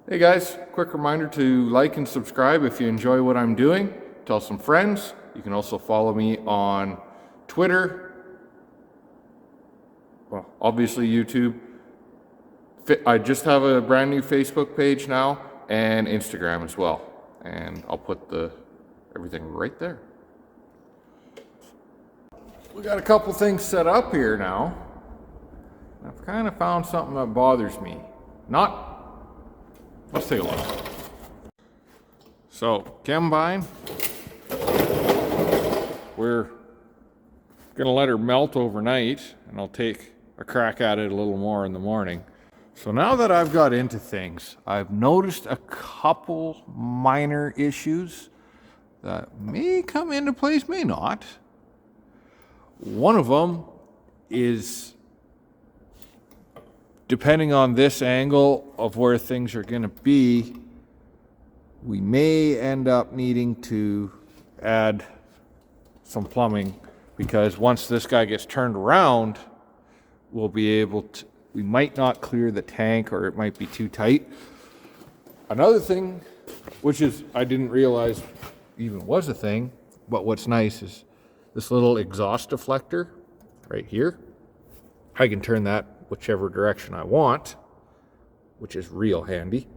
Hey guys, quick reminder to like and subscribe if you enjoy what I'm doing. Tell some friends. You can also follow me on Twitter, well, obviously YouTube. I just have a brand new Facebook page now and Instagram as well. And I'll put everything right there. We got a couple things set up here now. I've kind of found something that bothers me. Let's take a look. So, Chembine, we're gonna let her melt overnight, and I'll take a crack at it a little more in the morning. So now that I've got into things, I've noticed a couple minor issues that may come into place, may not. One of them is, depending on this angle of where things are going to be, we may end up needing to add some plumbing, because once this guy gets turned around, we'll be able to, we might not clear the tank, or it might be too tight. Another thing, which is I didn't realize even was a thing, but what's nice is this little exhaust deflector right here. I can turn that whichever direction I want, which is real handy.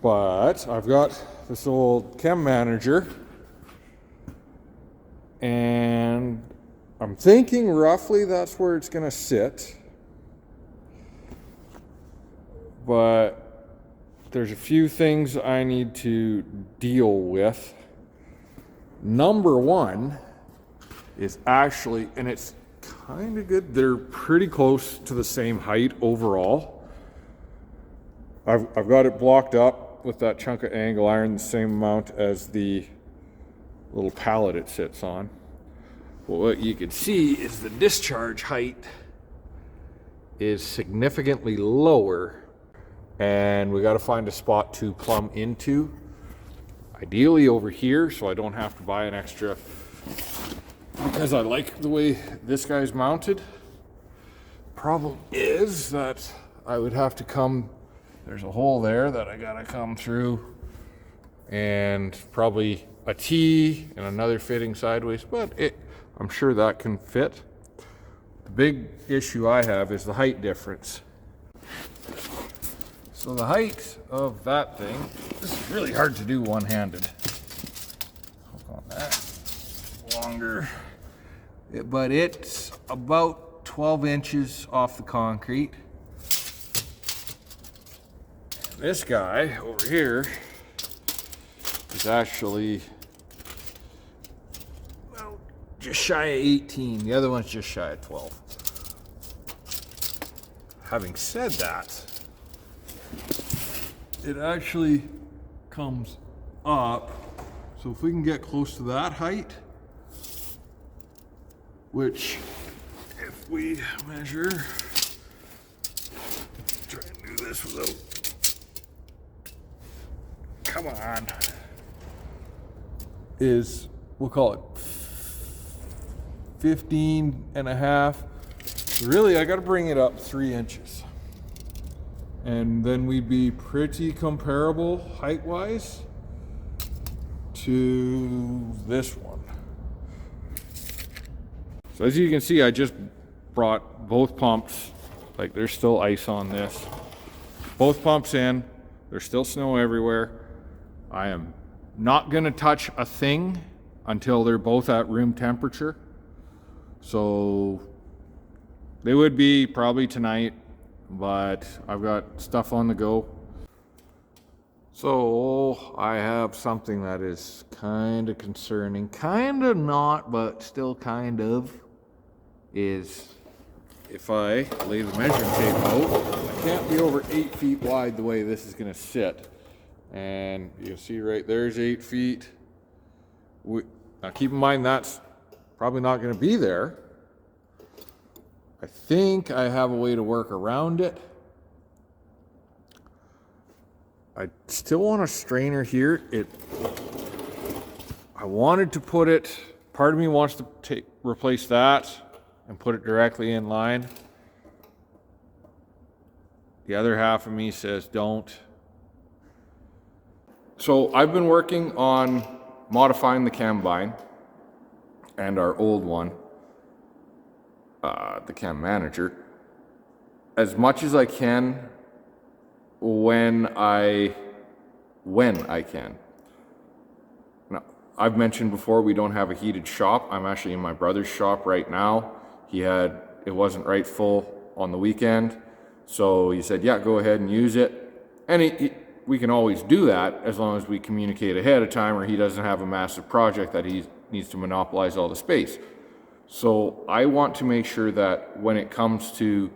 But I've got this old chem manager, and I'm thinking roughly that's where it's going to sit. But there's a few things I need to deal with. Number one is actually, and it's kind of good, they're pretty close to the same height overall. I've got it blocked up with that chunk of angle iron, the same amount as the little pallet it sits on. Well, what you can see is the discharge height is significantly lower, and we got to find a spot to plumb into. Ideally over here, so I don't have to buy an extra, because I like the way this guy's mounted. Problem is that I would have to come, there's a hole there that I gotta come through, and probably a T and another fitting sideways, but I'm sure that can fit. The big issue I have is the height difference. So the height of that thing, this is really hard to do one-handed. Hook on that, longer. But it's about 12 inches off the concrete. And this guy over here is actually, well, just shy of 18. The other one's just shy of 12. Having said that, it actually comes up, so if we can get close to that height, which if we measure, try and do this without, come on, is, we'll call it 15 and a half. Really, I gotta bring it up 3 inches. And then we'd be pretty comparable height-wise to this one. So as you can see, I just brought both pumps, like there's still ice on this. Both pumps in, there's still snow everywhere. I am not gonna touch a thing until they're both at room temperature. So they would be probably tonight, but I've got stuff on the go. So I have something that is kind of concerning, kind of not, but still kind of, is if I lay the measuring tape out, I can't be over 8 feet wide the way this is going to sit. And you can see right there's 8 feet. Now keep in mind that's probably not going to be there. I think I have a way to work around it. I still want a strainer here. I wanted to put it, part of me wants to replace that and put it directly in line. The other half of me says don't. So I've been working on modifying the Chembine and our old one, the Chem Manager, as much as I can when I can. Now, I've mentioned before we don't have a heated shop. I'm actually in my brother's shop right now. It wasn't right full on the weekend, so he said, yeah, go ahead and use it. And we can always do that as long as we communicate ahead of time, or he doesn't have a massive project that he needs to monopolize all the space. So I want to make sure that when it comes to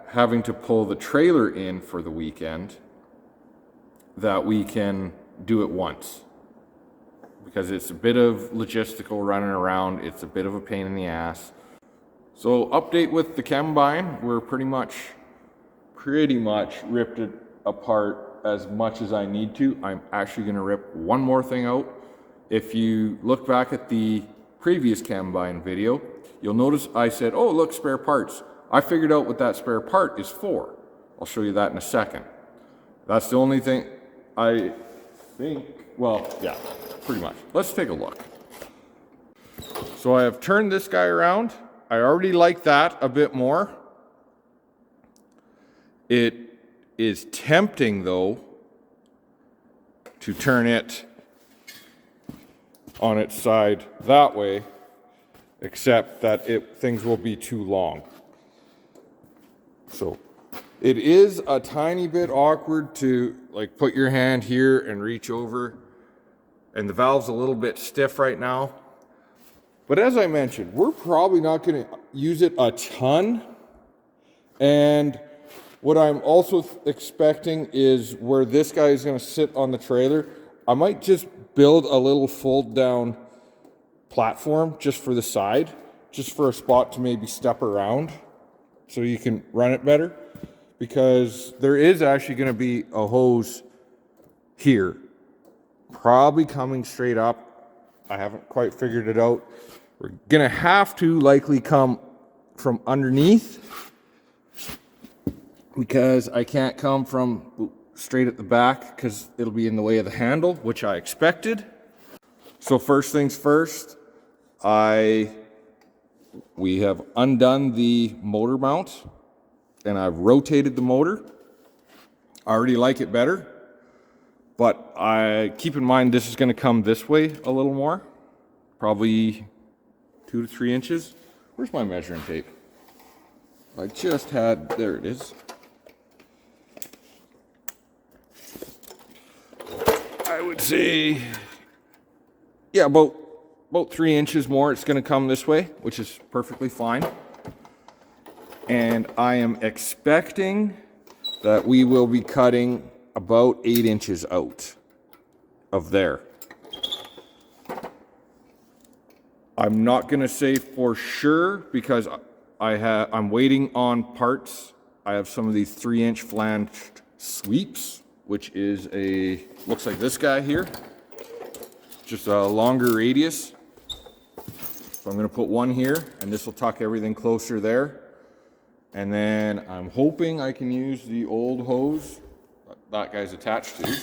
having to pull the trailer in for the weekend, that we can do it once. Because it's a bit of logistical running around, it's a bit of a pain in the ass. So update with the Chembine, we're pretty much ripped it apart as much as I need to. I'm actually going to rip one more thing out. If you look back at the previous Chembine video, you'll notice I said, oh look, spare parts. I figured out what that spare part is for. I'll show you that in a second. That's the only thing I think, well, yeah, pretty much. Let's take a look. So I have turned this guy around. I already like that a bit more. It is tempting, though, to turn it on its side that way, except that things will be too long. So it is a tiny bit awkward to like put your hand here and reach over, and the valve's a little bit stiff right now. But as I mentioned, we're probably not going to use it a ton, and what I'm also expecting is where this guy is going to sit on the trailer, I might just build a little fold down platform just for the side, just for a spot to maybe step around so you can run it better, because there is actually going to be a hose here, probably coming straight up. I haven't quite figured it out. We're going to have to likely come from underneath, because I can't come from straight at the back because it'll be in the way of the handle, which I expected. So first things first, we have undone the motor mount and I've rotated the motor. I already like it better, but I keep in mind this is going to come this way a little more, probably 2 to 3 inches. Where's my measuring tape? I just had, there it is. I would say, yeah, about 3 inches more. It's going to come this way, which is perfectly fine. And I am expecting that we will be cutting about 8 inches out of there. I'm not going to say for sure because I'm waiting on parts. I have some of these 3-inch flanged sweeps, which is looks like this guy here, just a longer radius. So I'm going to put one here, and this will tuck everything closer there. And then I'm hoping I can use the old hose that guy's attached to.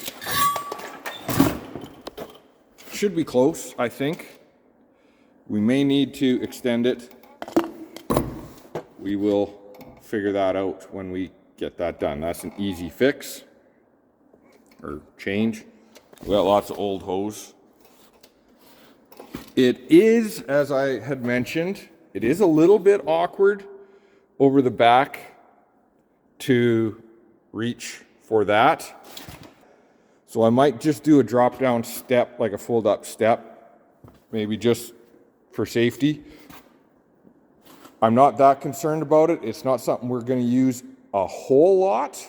Should be close, I think. We may need to extend it. We will figure that out when we get that done. That's an easy fix or change. We got lots of old hose. It is, as I had mentioned, it is a little bit awkward over the back to reach for that. So I might just do a drop down step, like a fold up step, maybe just for safety. I'm not that concerned about it. It's not something we're going to use a whole lot,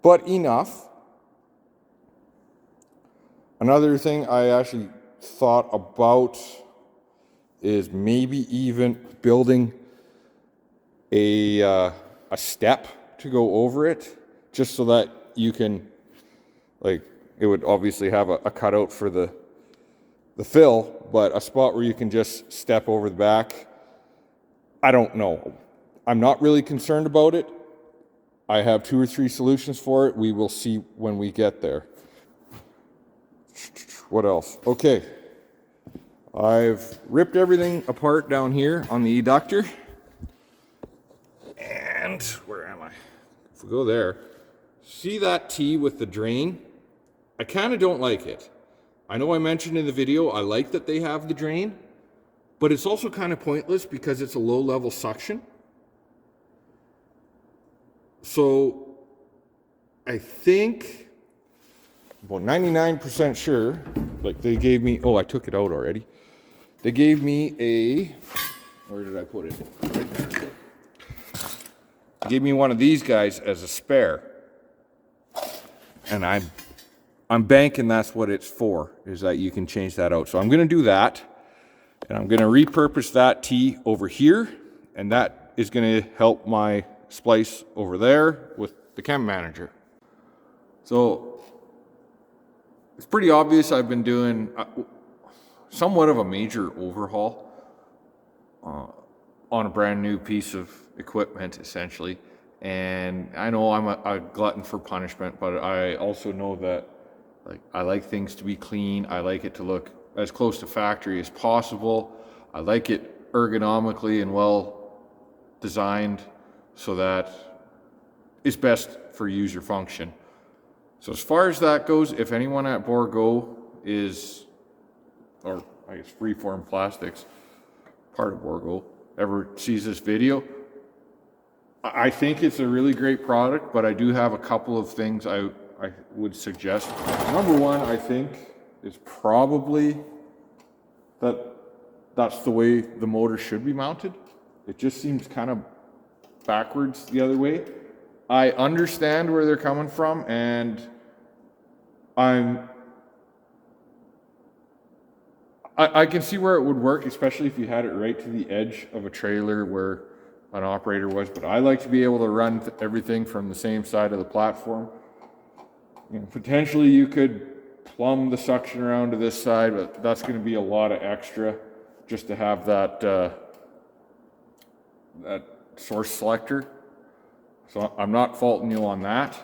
but enough. Another thing I actually thought about is maybe even building a step to go over it, just so that you can, like, it would obviously have a cutout for the fill, but a spot where you can just step over the back I don't know. I'm not really concerned about it. I have 2 or 3 solutions for it. We will see when we get there. What else? Okay. I've ripped everything apart down here on the eductor. And where am I? If we go there, see that T with the drain? I kind of don't like it. I know I mentioned in the video, I like that they have the drain, but it's also kind of pointless because it's a low level suction. So I think, about 99% sure, like they gave me, oh, I took it out already. They gave me a, where did I put it? Right there. They gave me one of these guys as a spare. And I'm banking that's what it's for, is that you can change that out. So I'm going to do that. And I'm going to repurpose that T over here. And that is going to help my splice over there with the chem manager. So it's pretty obvious I've been doing somewhat of a major overhaul on a brand new piece of equipment, essentially. And I know I'm a glutton for punishment, but I also know that I like things to be clean. I like it to look as close to factory as possible. I like it ergonomically and well designed so that it's best for user function. So as far as that goes, if anyone at Borgo is, or I guess Freeform Plastics, part of Borgo, ever sees this video, I think it's a really great product, but I do have a couple of things I would suggest. Number one, I think, is probably that's the way the motor should be mounted. It just seems kind of backwards the other way. I understand where they're coming from, and I can see where it would work, especially if you had it right to the edge of a trailer where an operator was, but I like to be able to run everything from the same side of the platform. You know, potentially you could plumb the suction around to this side, but that's going to be a lot of extra just to have that that source selector. So I'm not faulting you on that.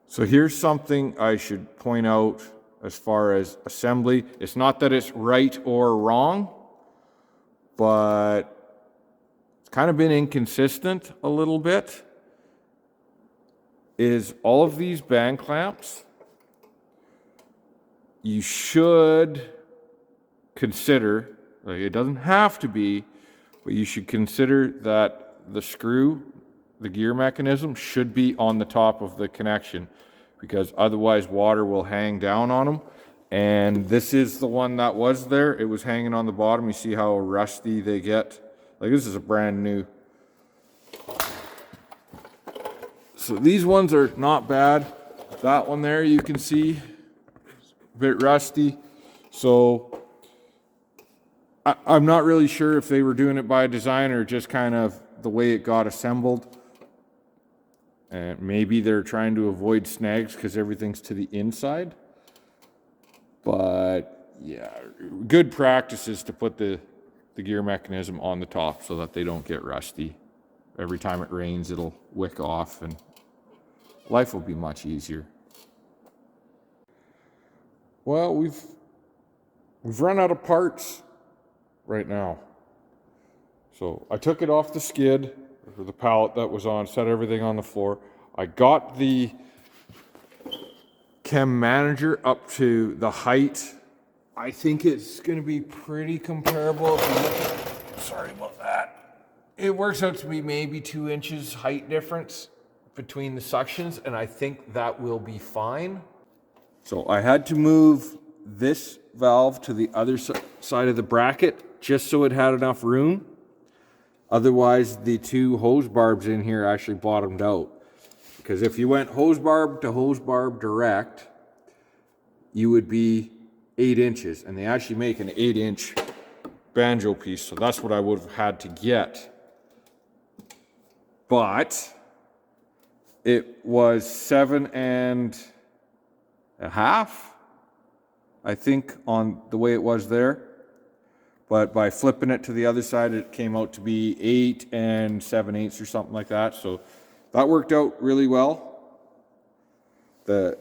So here's something I should point out as far as assembly. It's not that it's right or wrong, but it's kind of been inconsistent a little bit. Is all of these band clamps, you should consider, like it doesn't have to be, but you should consider that the screw, the gear mechanism, should be on the top of the connection, because otherwise water will hang down on them. And this is the one that was there. It was hanging on the bottom. You see how rusty they get? Like this is a brand new. So these ones are not bad. That one there you can see, a bit rusty. So I'm not really sure if they were doing it by design or just kind of the way it got assembled. And maybe they're trying to avoid snags because everything's to the inside. But yeah, good practice is to put the gear mechanism on the top so that they don't get rusty. Every time it rains, it'll wick off and life will be much easier. Well, we've run out of parts right now. So I took it off the skid, or the pallet that was on, set everything on the floor. I got the chem manager up to the height. I think it's going to be pretty comparable. Sorry about that. It works out to be maybe 2 inches height difference between the suctions, and I think that will be fine. So I had to move this valve to the other side of the bracket just so it had enough room. Otherwise, the 2 hose barbs in here actually bottomed out. Because if you went hose barb to hose barb direct, you would be 8 inches. And they actually make an 8-inch banjo piece. So that's what I would have had to get. But it was 7.5, I think, on the way it was there. but by flipping it to the other side, it came out to be 8 7/8 or something like that. So that worked out really well. The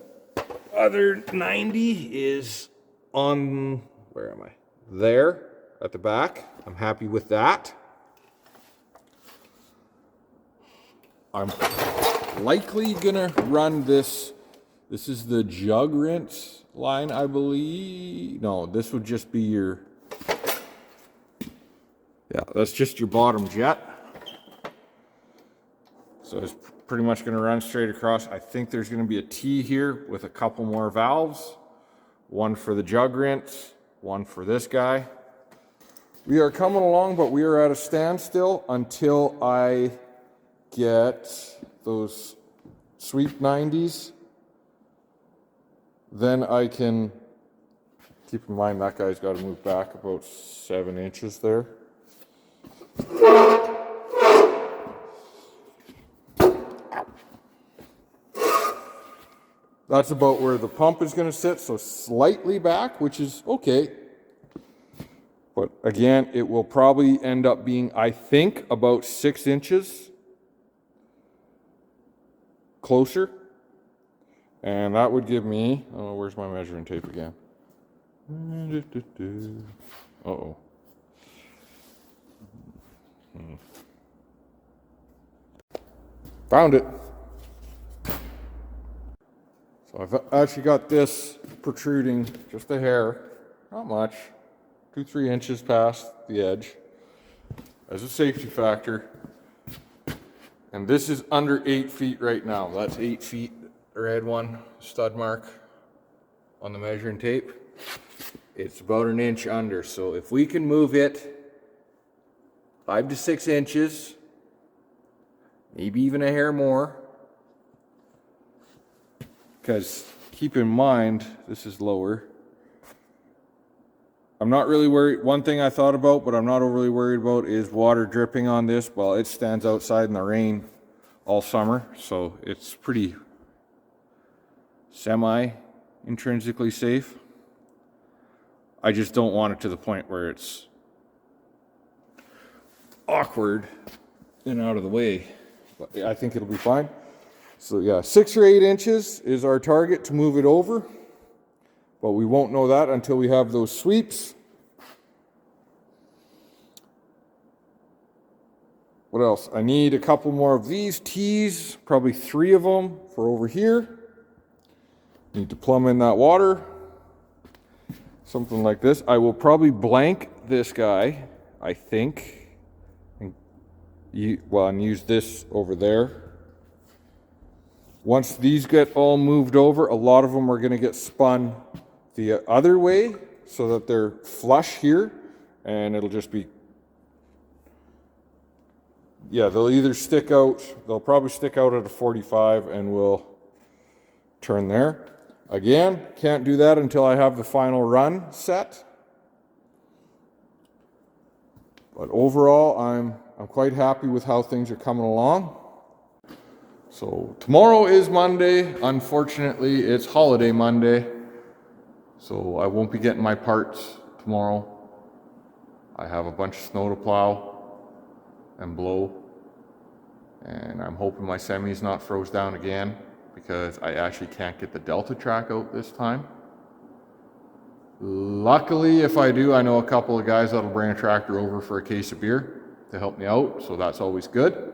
other 90 is on, where am I? There at the back. I'm happy with that. I'm likely gonna run this. This is the jug rinse line, I believe. No, this would just be your, yeah, that's just your bottom jet. So it's pretty much gonna run straight across. I think there's gonna be a T here with a couple more valves. One for the jug rinse, one for this guy. We are coming along, but we are at a standstill until I get those sweep 90s. Then I can, keep in mind that guy's got to move back about 7 inches there. That's about where the pump is going to sit, so slightly back, which is okay. But again, it will probably end up being, I think, about 6 inches closer. And that would give me, oh, where's my measuring tape again? Uh-oh. Found it. So I've actually got this protruding just a hair, not much, 2-3 inches past the edge as a safety factor. And this is under 8 feet right now. That's 8 feet, the red one, stud mark on the measuring tape. It's about an inch under. So if we can move it 5 to 6 inches, maybe even a hair more, because keep in mind, this is lower. I'm not really worried. One thing I thought about, but I'm not overly worried about, is water dripping on this. Well, it stands outside in the rain all summer, so it's pretty semi-intrinsically safe. I just don't want it to the point where it's awkward and out of the way. But I think it'll be fine. So yeah, 6 or 8 inches is our target to move it over. But we won't know that until we have those sweeps. What else? I need a couple more of these T's, probably 3 of them for over here. Need to plumb in that water. Something like this. I will probably blank this guy, I think. And use this over there. Once these get all moved over, a lot of them are going to get spun the other way so that they're flush here, and it'll just be, yeah, they'll either stick out, they'll probably stick out at a 45 and we'll turn there. Again, can't do that until I have the final run set. But overall, I'm quite happy with how things are coming along. So tomorrow is Monday. Unfortunately, it's holiday Monday. So I won't be getting my parts tomorrow. I have a bunch of snow to plow and blow. And I'm hoping my semi's not froze down again, because I actually can't get the Delta track out this time. Luckily, if I do, I know a couple of guys that'll bring a tractor over for a case of beer to help me out, so that's always good.